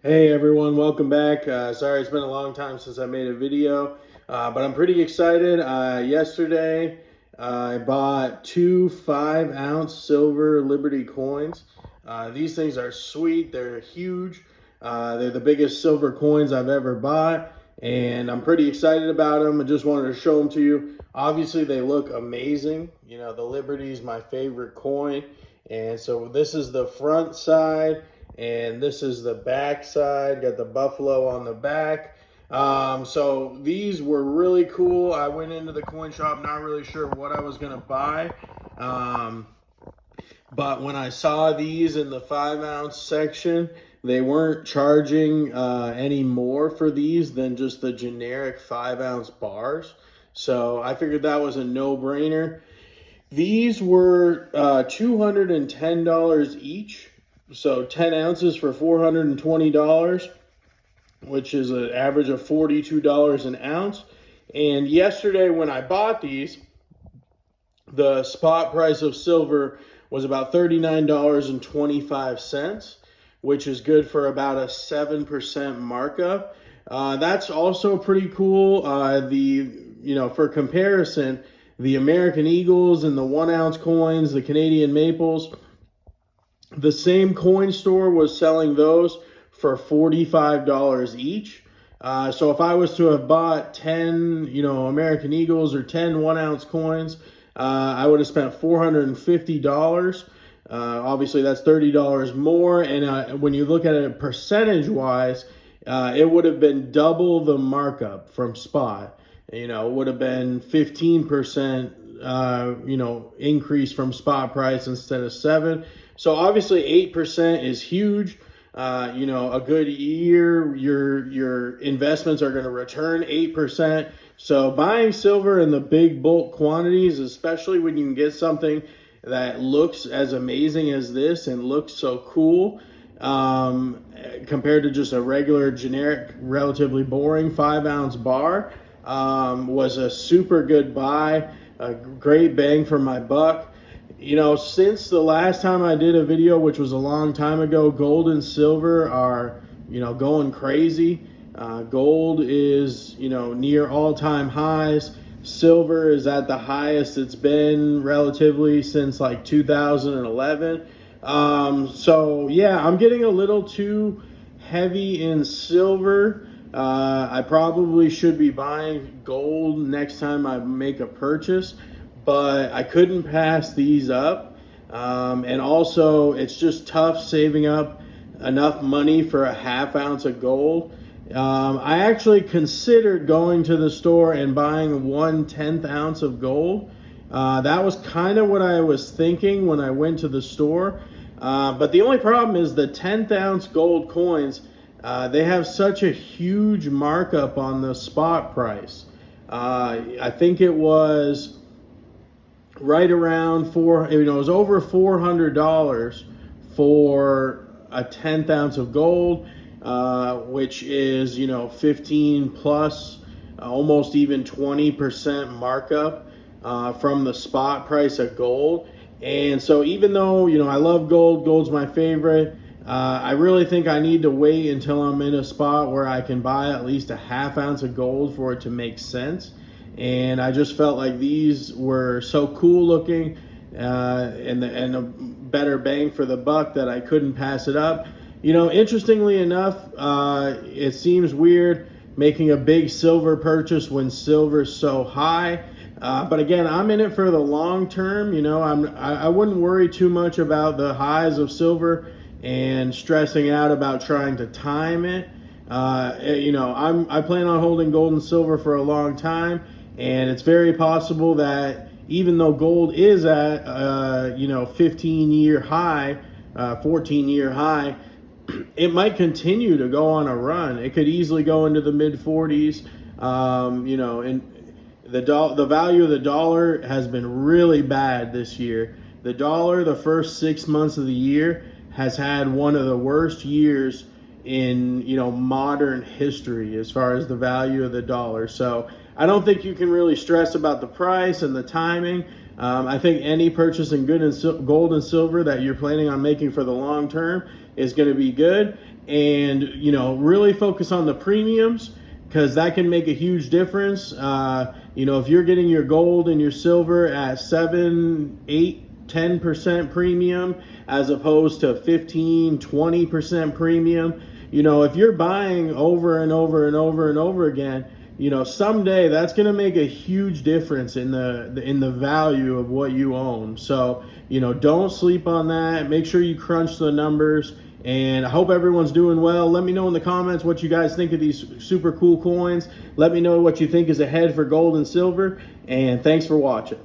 Hey everyone, welcome back. Sorry it's been a long time since I made a video, but I'm pretty excited. Yesterday I bought two 5-ounce silver Liberty coins. These things are sweet, they're huge. They're the biggest silver coins I've ever bought, and I'm pretty excited about them. I just wanted to show them to you. Obviously, they look amazing. You know, the Liberty is my favorite coin, and so this is the front side and this is the back side. Got the buffalo on the back. So these were really cool. I went into the coin shop not really sure what I was gonna buy, but when I saw these in the 5-ounce section, they weren't charging any more for these than just the generic 5-ounce bars. So I figured that was a no-brainer. These were $210 each. So 10 ounces for $420, which is an average of $42 an ounce. And yesterday when I bought these, the spot price of silver was about $39.25, which is good for about a 7% markup. That's also pretty cool. For comparison, the American Eagles and the 1-ounce coins, the Canadian Maples, the same coin store was selling those for $45 each. So if I was to have bought 10, American Eagles or 10 1-ounce coins, I would have spent $450. Obviously, that's $30 more. And when you look at it percentage-wise, it would have been double the markup from spot. It would have been 15%, increase from spot price instead of 7. So obviously 8% is huge. A good year, your investments are going to return 8%. So buying silver in the big bulk quantities, especially when you can get something that looks as amazing as this and looks so cool, compared to just a regular generic, relatively boring 5-ounce bar, was a super good buy, a great bang for my buck. Since the last time I did a video, which was a long time ago, gold and silver are, going crazy. Gold is, near all-time highs. Silver is at the highest it's been relatively since like 2011. So yeah, I'm getting a little too heavy in silver. I probably should be buying gold next time I make a purchase, but I couldn't pass these up. And also, it's just tough saving up enough money for a 1/2 ounce of gold. I actually considered going to the store and buying 1/10 ounce of gold. That was kind of what I was thinking when I went to the store. But the only problem is the 10th ounce gold coins, they have such a huge markup on the spot price. I think it was right around it was over $400 for a 10th ounce of gold, which is, 15 plus, almost even 20% markup from the spot price of gold. And so even though, I love gold, gold's my favorite, I really think I need to wait until I'm in a spot where I can buy at least a 1/2 ounce of gold for it to make sense. And I just felt like these were so cool looking, and a better bang for the buck that I couldn't pass it up. Interestingly enough, it seems weird making a big silver purchase when silver's so high. But again, I'm in it for the long term. I wouldn't worry too much about the highs of silver and stressing out about trying to time it. I plan on holding gold and silver for a long time, and it's very possible that even though gold is at 15-year high, 14-year high, it might continue to go on a run. It could easily go into the mid 40s. And the value of the dollar has been really bad this year. The dollar, the first 6 months of the year, has had one of the worst years in modern history as far as the value of the dollar. So I don't think you can really stress about the price and the timing. I think any purchase in gold and silver that you're planning on making for the long term is going to be good. and really focus on the premiums, because that can make a huge difference. If you're getting your gold and your silver at 7, 8, 10% premium as opposed to 15, 20% premium, if you're buying over and over and over and over again, someday that's going to make a huge difference in the value of what you own. So, don't sleep on that. Make sure you crunch the numbers. And I hope everyone's doing well. Let me know in the comments what you guys think of these super cool coins. Let me know what you think is ahead for gold and silver. And thanks for watching.